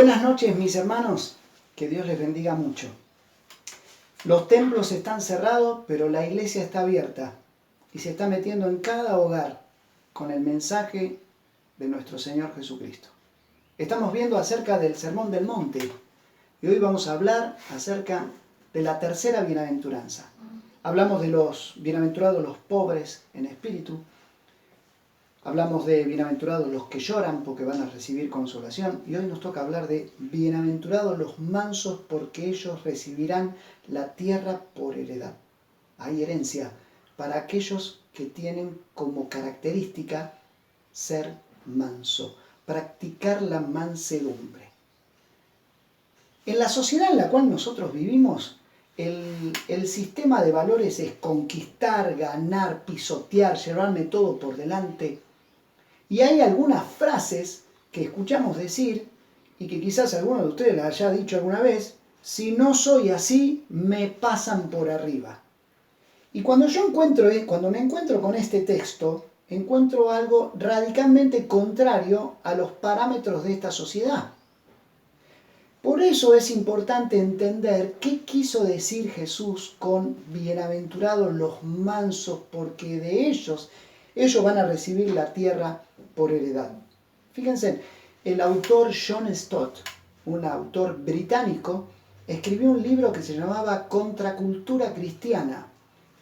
Buenas noches, mis hermanos, que Dios les bendiga mucho. Los templos están cerrados, pero la iglesia está abierta y se está metiendo en cada hogar con el mensaje de nuestro Señor Jesucristo. Estamos viendo acerca del Sermón del Monte y hoy vamos a hablar acerca de la tercera bienaventuranza. Hablamos de los bienaventurados los pobres en espíritu. Hablamos de bienaventurados los que lloran porque van a recibir consolación. Y hoy nos toca hablar de bienaventurados los mansos porque ellos recibirán la tierra por heredad. Hay herencia para aquellos que tienen como característica ser manso, practicar la mansedumbre. En la sociedad en la cual nosotros vivimos, el sistema de valores es conquistar, ganar, pisotear, llevarme todo por delante. Y hay algunas frases que escuchamos decir, y que quizás alguno de ustedes las haya dicho alguna vez: si no soy así, me pasan por arriba. Y cuando me encuentro con este texto, encuentro algo radicalmente contrario a los parámetros de esta sociedad. Por eso es importante entender qué quiso decir Jesús con bienaventurados los mansos, porque de ellos van a recibir la tierra por heredad. Fíjense, el autor John Stott, un autor británico, escribió un libro que se llamaba Contracultura Cristiana.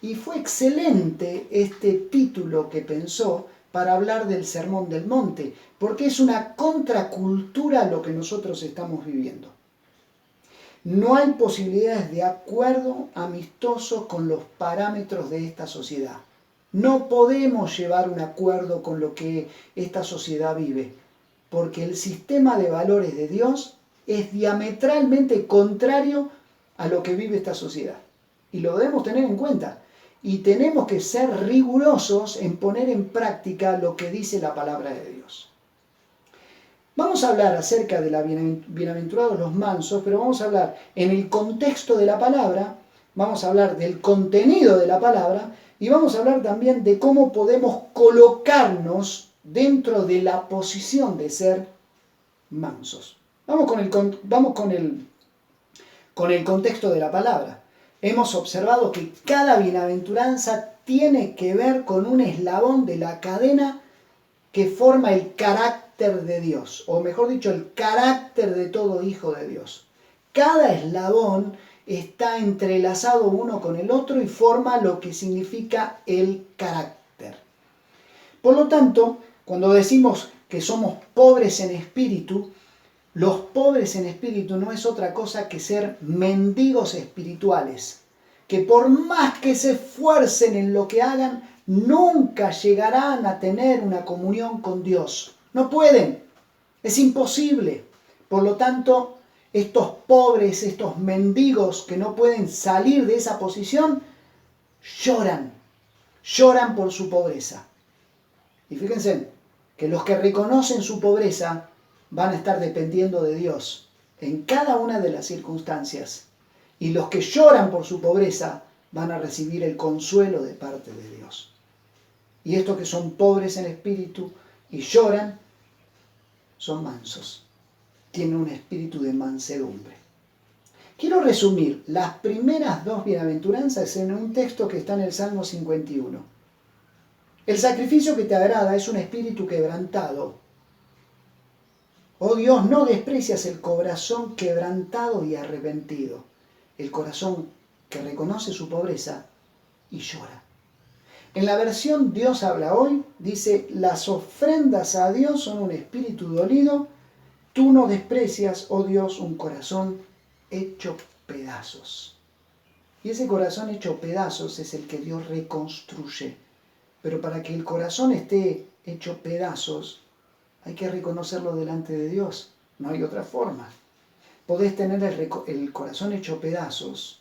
Y fue excelente este título que pensó para hablar del Sermón del Monte, porque es una contracultura a lo que nosotros estamos viviendo. No hay posibilidades de acuerdo amistoso con los parámetros de esta sociedad. No podemos llevar un acuerdo con lo que esta sociedad vive, porque el sistema de valores de Dios es diametralmente contrario a lo que vive esta sociedad. Y lo debemos tener en cuenta. Y tenemos que ser rigurosos en poner en práctica lo que dice la palabra de Dios. Vamos a hablar acerca de la bienaventurados los mansos, pero vamos a hablar en el contexto de la palabra, vamos a hablar del contenido de la palabra y vamos a hablar también de cómo podemos colocarnos dentro de la posición de ser mansos. Vamos con el contexto de la palabra. Hemos observado que cada bienaventuranza tiene que ver con un eslabón de la cadena que forma el carácter de Dios, o mejor dicho, el carácter de todo hijo de Dios. Cada eslabón está entrelazado uno con el otro y forma lo que significa el carácter. Por lo tanto, cuando decimos que somos pobres en espíritu, los pobres en espíritu no es otra cosa que ser mendigos espirituales, que por más que se esfuercen en lo que hagan, nunca llegarán a tener una comunión con Dios. No pueden, es imposible. Por lo tanto, estos pobres, estos mendigos que no pueden salir de esa posición, lloran por su pobreza. Y fíjense que los que reconocen su pobreza van a estar dependiendo de Dios en cada una de las circunstancias. Y los que lloran por su pobreza van a recibir el consuelo de parte de Dios. Y estos que son pobres en espíritu y lloran, son mansos. Tienen un espíritu de mansedumbre. Quiero resumir las primeras dos bienaventuranzas en un texto que está en el Salmo 51. El sacrificio que te agrada es un espíritu quebrantado. Oh Dios, no desprecias el corazón quebrantado y arrepentido, el corazón que reconoce su pobreza y llora. En la versión Dios habla hoy, dice: las ofrendas a Dios son un espíritu dolido, tú no desprecias, oh Dios, un corazón hecho pedazos. Y ese corazón hecho pedazos es el que Dios reconstruye. Pero para que el corazón esté hecho pedazos, hay que reconocerlo delante de Dios. No hay otra forma. Podés tener el corazón hecho pedazos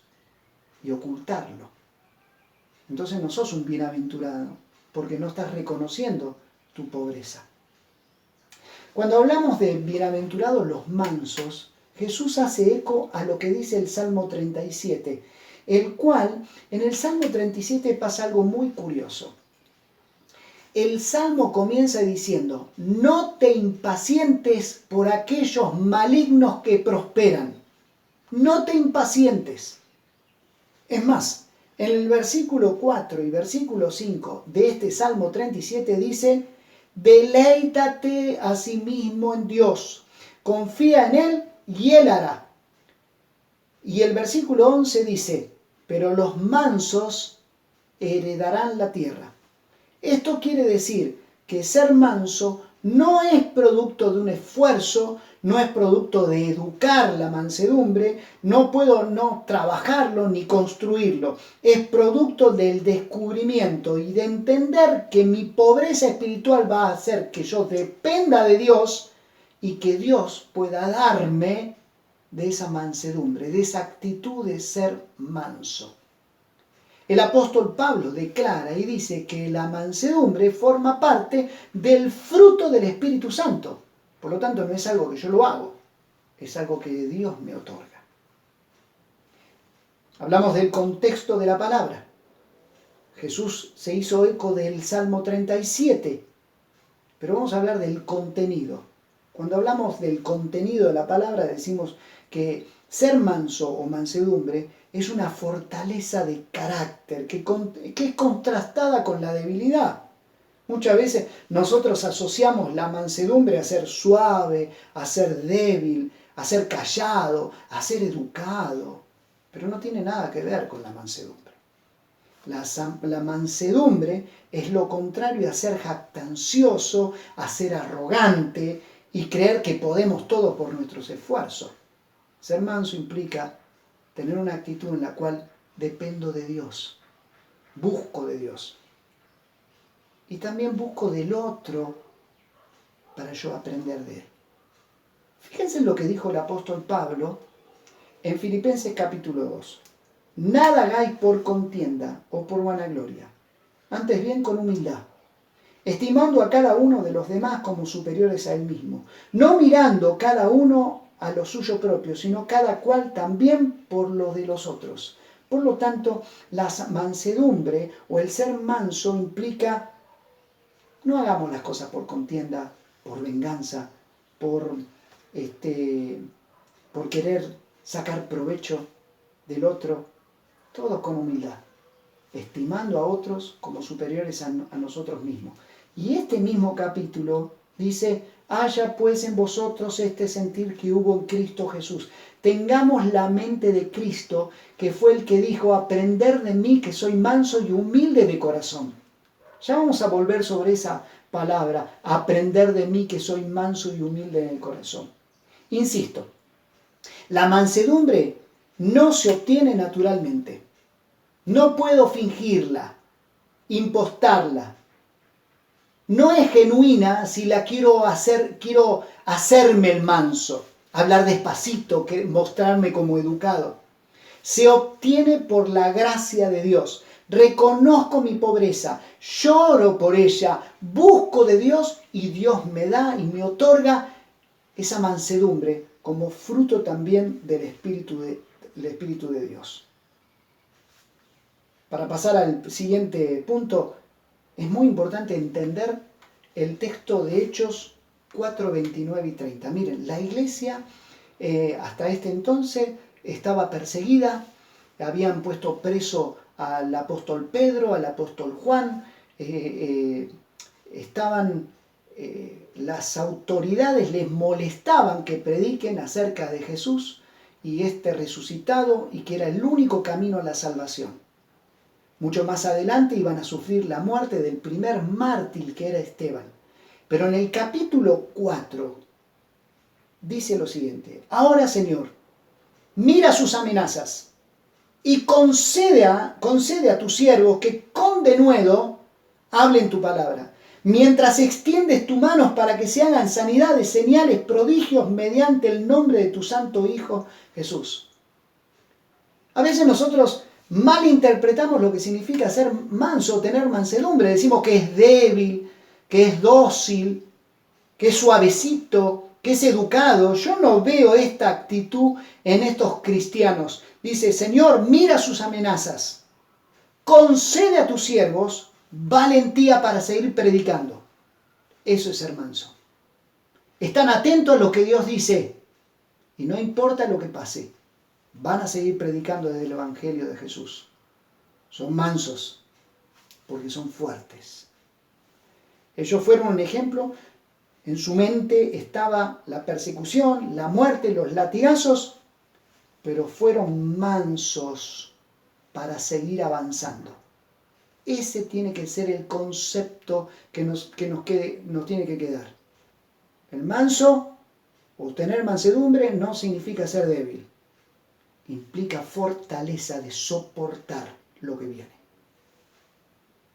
y ocultarlo. Entonces no sos un bienaventurado, porque no estás reconociendo tu pobreza. Cuando hablamos de bienaventurados los mansos, Jesús hace eco a lo que dice el Salmo 37, el cual, en el Salmo 37 pasa algo muy curioso. El Salmo comienza diciendo, no te impacientes por aquellos malignos que prosperan. No te impacientes. Es más, en el versículo 4 y versículo 5 de este Salmo 37 dice, deleítate a sí mismo en Dios, confía en Él y Él hará. Y el versículo 11 dice, pero los mansos heredarán la tierra. Esto quiere decir que ser manso no es producto de un esfuerzo, no es producto de educar la mansedumbre, no puedo no trabajarlo ni construirlo. Es producto del descubrimiento y de entender que mi pobreza espiritual va a hacer que yo dependa de Dios y que Dios pueda darme de esa mansedumbre, de esa actitud de ser manso. El apóstol Pablo declara y dice que la mansedumbre forma parte del fruto del Espíritu Santo. Por lo tanto, no es algo que yo lo hago, es algo que Dios me otorga. Hablamos del contexto de la palabra. Jesús se hizo eco del Salmo 37, pero vamos a hablar del contenido. Cuando hablamos del contenido de la palabra, decimos que ser manso o mansedumbre es una fortaleza de carácter que es contrastada con la debilidad. Muchas veces nosotros asociamos la mansedumbre a ser suave, a ser débil, a ser callado, a ser educado, pero no tiene nada que ver con la mansedumbre. La mansedumbre es lo contrario a ser jactancioso, a ser arrogante y creer que podemos todo por nuestros esfuerzos. Ser manso implica tener una actitud en la cual dependo de Dios, busco de Dios. Y también busco del otro para yo aprender de él. Fíjense en lo que dijo el apóstol Pablo en Filipenses capítulo 2. Nada hagáis por contienda o por vanagloria, antes bien con humildad, estimando a cada uno de los demás como superiores a él mismo, no mirando cada uno a lo suyo propio, sino cada cual también por lo de los otros. Por lo tanto, la mansedumbre o el ser manso implica no hagamos las cosas por contienda, por venganza, por querer sacar provecho del otro, todo con humildad, estimando a otros como superiores a nosotros mismos. Y este mismo capítulo dice, haya pues en vosotros este sentir que hubo en Cristo Jesús. Tengamos la mente de Cristo, que fue el que dijo, aprender de mí que soy manso y humilde de corazón. Ya vamos a volver sobre esa palabra, aprender de mí que soy manso y humilde en el corazón. Insisto, la mansedumbre no se obtiene naturalmente. No puedo fingirla, impostarla. No es genuina si la quiero hacerme el manso, hablar despacito, mostrarme como educado. Se obtiene por la gracia de Dios. Reconozco mi pobreza, lloro por ella, busco de Dios y Dios me da y me otorga esa mansedumbre como fruto también del Espíritu de Dios. Para pasar al siguiente punto, es muy importante entender el texto de Hechos 4, 29 y 30. Miren, la iglesia hasta este entonces estaba perseguida, habían puesto preso al apóstol Pedro, al apóstol Juan, las autoridades les molestaban que prediquen acerca de Jesús y este resucitado y que era el único camino a la salvación. Mucho más adelante iban a sufrir la muerte del primer mártir que era Esteban. Pero en el capítulo 4 dice lo siguiente, ahora Señor, mira sus amenazas y concede a tus siervos que con denuedo hablen tu palabra, mientras extiendes tu mano para que se hagan sanidades, señales, prodigios mediante el nombre de tu santo Hijo Jesús. A veces nosotros malinterpretamos lo que significa ser manso, tener mansedumbre. Decimos que es débil, que es dócil, que es suavecito, que es educado. Yo no veo esta actitud en estos cristianos. Dice, Señor, mira sus amenazas. Concede a tus siervos valentía para seguir predicando. Eso es ser manso. Están atentos a lo que Dios dice y no importa lo que pase, van a seguir predicando desde el Evangelio de Jesús. Son mansos porque son fuertes. Ellos fueron un ejemplo. En su mente estaba la persecución, la muerte, los latigazos, pero fueron mansos para seguir avanzando. Ese tiene que ser el concepto que nos tiene que quedar. El manso o tener mansedumbre no significa ser débil. Implica fortaleza de soportar lo que viene.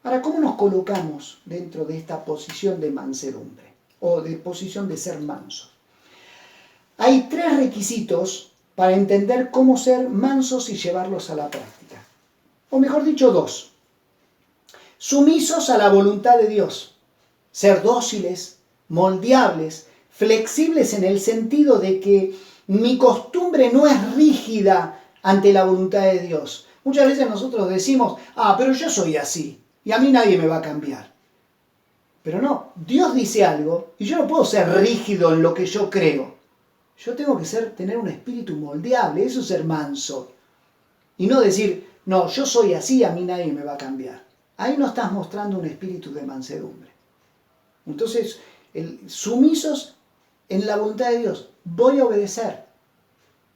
Ahora, ¿cómo nos colocamos dentro de esta posición de mansedumbre o de posición de ser manso? Hay 3 requisitos para entender cómo ser mansos y llevarlos a la práctica. O mejor dicho, 2. Sumisos a la voluntad de Dios. Ser dóciles, moldeables, flexibles en el sentido de que mi costumbre no es rígida ante la voluntad de Dios. Muchas veces nosotros decimos, pero yo soy así y a mí nadie me va a cambiar. Pero no, Dios dice algo y yo no puedo ser rígido en lo que yo creo. Yo tengo que tener un espíritu moldeable, eso es ser manso. Y no decir, no, yo soy así, a mí nadie me va a cambiar. Ahí no estás mostrando un espíritu de mansedumbre. Entonces, sumisos en la voluntad de Dios. Voy a obedecer.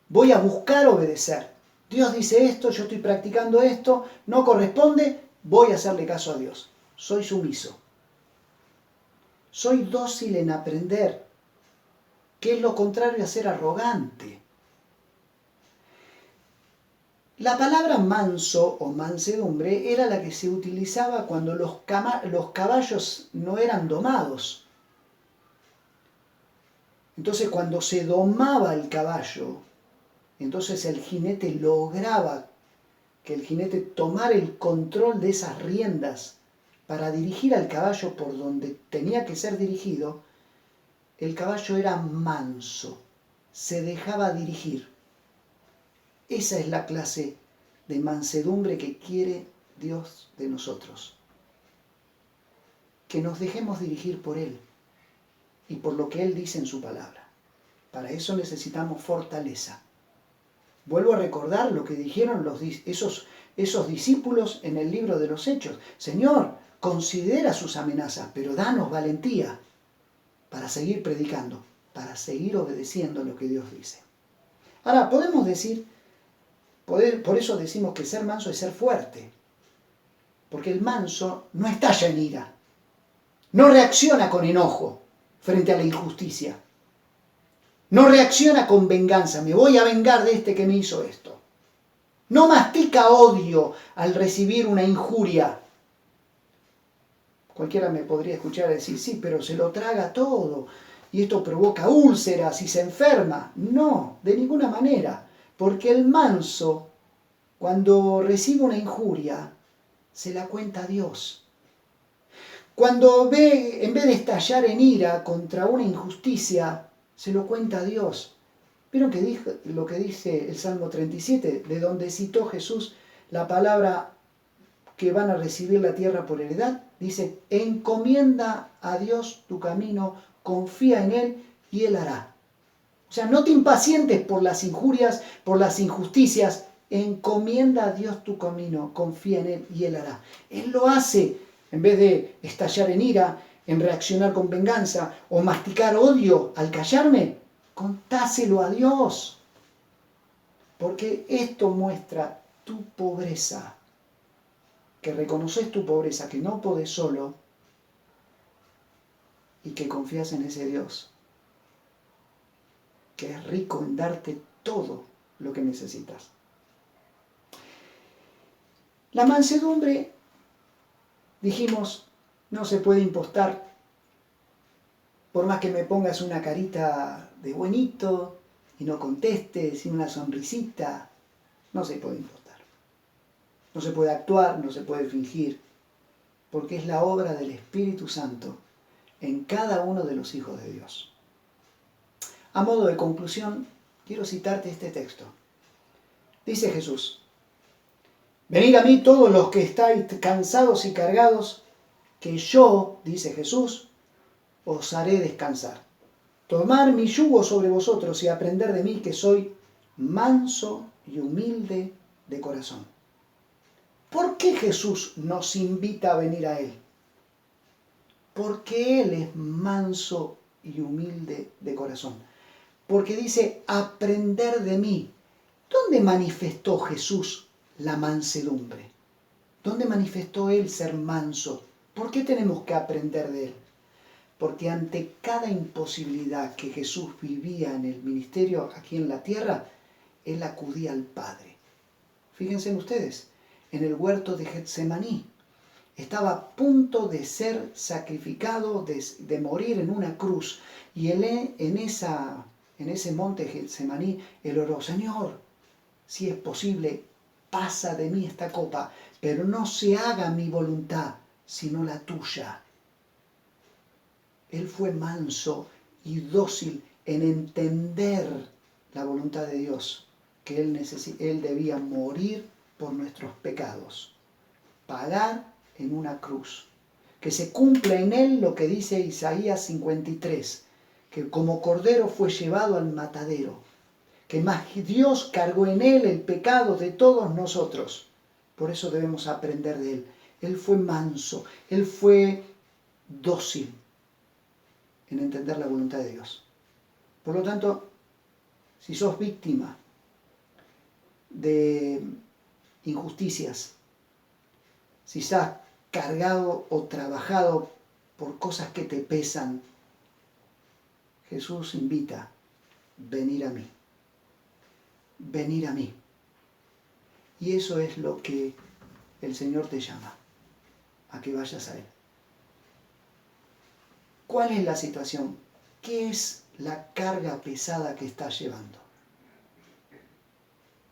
Voy a buscar obedecer. Dios dice esto, yo estoy practicando esto, no corresponde, voy a hacerle caso a Dios. Soy sumiso. Soy dócil en aprender, que es lo contrario a ser arrogante. La palabra manso o mansedumbre era la que se utilizaba cuando los caballos no eran domados. Entonces, cuando se domaba el caballo, entonces el jinete lograba que el jinete tomara el control de esas riendas para dirigir al caballo por donde tenía que ser dirigido. El caballo era manso, se dejaba dirigir. Esa es la clase de mansedumbre que quiere Dios de nosotros. Que nos dejemos dirigir por Él y por lo que Él dice en su palabra. Para eso necesitamos fortaleza. Vuelvo a recordar lo que dijeron esos discípulos en el libro de los Hechos. Señor, considera sus amenazas, pero danos valentía para seguir predicando, para seguir obedeciendo lo que Dios dice. Ahora, podemos decir, por eso decimos que ser manso es ser fuerte, porque el manso no estalla en ira, no reacciona con enojo frente a la injusticia, no reacciona con venganza, me voy a vengar de este que me hizo esto. No mastica odio al recibir una injuria. Cualquiera me podría escuchar decir, sí, pero se lo traga todo y esto provoca úlceras y se enferma. No, de ninguna manera, porque el manso, cuando recibe una injuria, se la cuenta a Dios. Cuando en vez de estallar en ira contra una injusticia, se lo cuenta a Dios. ¿Vieron lo que dice el Salmo 37, de donde citó Jesús la palabra que van a recibir la tierra por heredad? Dice, encomienda a Dios tu camino, confía en Él y Él hará. O sea, no te impacientes por las injurias, por las injusticias, encomienda a Dios tu camino, confía en Él y Él hará. Él lo hace en vez de estallar en ira, en reaccionar con venganza o masticar odio al callarme, contáselo a Dios. Porque esto muestra tu pobreza, que reconoces tu pobreza, que no podés solo y que confías en ese Dios, que es rico en darte todo lo que necesitas. La mansedumbre, dijimos, no se puede impostar. Por más que me pongas una carita de buenito y no contestes, sin una sonrisita, no se puede impostar. No se puede actuar, no se puede fingir, porque es la obra del Espíritu Santo en cada uno de los hijos de Dios. A modo de conclusión, quiero citarte este texto. Dice Jesús, venid a mí todos los que estáis cansados y cargados, que yo, dice Jesús, os haré descansar. Tomar mi yugo sobre vosotros y aprender de mí, que soy manso y humilde de corazón. ¿Por qué Jesús nos invita a venir a Él? Porque Él es manso y humilde de corazón. Porque dice, aprender de mí. ¿Dónde manifestó Jesús la mansedumbre? ¿Dónde manifestó Él ser manso? ¿Por qué tenemos que aprender de Él? Porque ante cada imposibilidad que Jesús vivía en el ministerio aquí en la tierra, Él acudía al Padre. Fíjense ustedes, en el huerto de Getsemaní, estaba a punto de ser sacrificado, de morir en una cruz. Y él en ese monte Getsemaní, él oró, Señor, si es posible, pasa de mí esta copa, pero no se haga mi voluntad, sino la tuya. Él fue manso y dócil en entender la voluntad de Dios, que él debía morir por nuestros pecados, pagar en una cruz, que se cumpla en él lo que dice Isaías 53, que como cordero fue llevado al matadero, que más Dios cargó en él el pecado de todos nosotros. Por eso debemos aprender de él. Él fue manso, él fue dócil en entender la voluntad de Dios. Por lo tanto, si sos víctima de injusticias, si estás cargado o trabajado por cosas que te pesan, Jesús invita, venir a mí. Venir a mí. Y eso es lo que el Señor te llama, a que vayas a Él. ¿Cuál es la situación? ¿Qué es la carga pesada que estás llevando?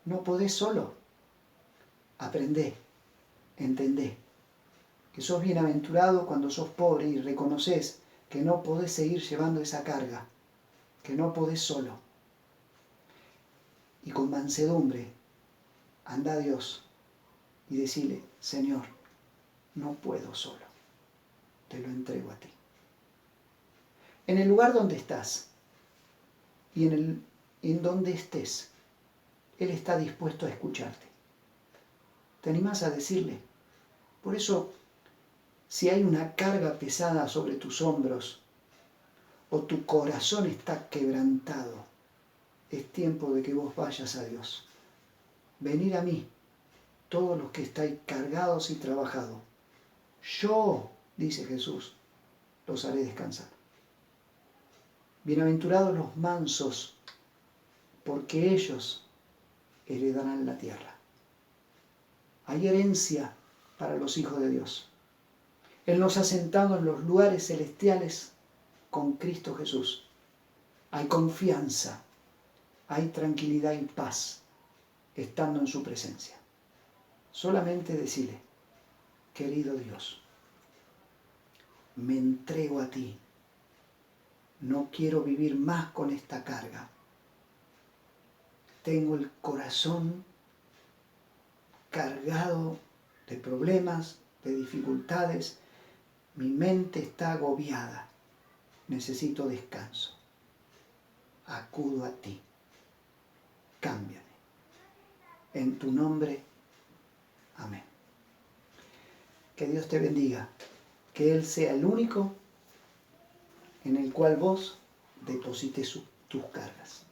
No podés solo. Aprendé, entendé que sos bienaventurado cuando sos pobre y reconoces que no podés seguir llevando esa carga, que no podés solo. Y con mansedumbre, anda a Dios y decile, Señor, no puedo solo, te lo entrego a ti. En el lugar donde estás y en donde estés, Él está dispuesto a escucharte. ¿Te animás a decirle? Por eso, si hay una carga pesada sobre tus hombros o tu corazón está quebrantado, es tiempo de que vos vayas a Dios. Venid a mí, todos los que estáis cargados y trabajados. Yo, dice Jesús, los haré descansar. Bienaventurados los mansos, porque ellos heredarán la tierra. Hay herencia para los hijos de Dios. Él nos ha sentado en los lugares celestiales con Cristo Jesús. Hay confianza, hay tranquilidad y paz estando en su presencia. Solamente decirle, querido Dios, me entrego a ti. No quiero vivir más con esta carga. Tengo el corazón cargado de problemas, de dificultades. Mi mente está agobiada. Necesito descanso. Acudo a ti. Cámbiame. En tu nombre. Amén. Que Dios te bendiga. Que Él sea el único en el cual vos deposites tus cargas.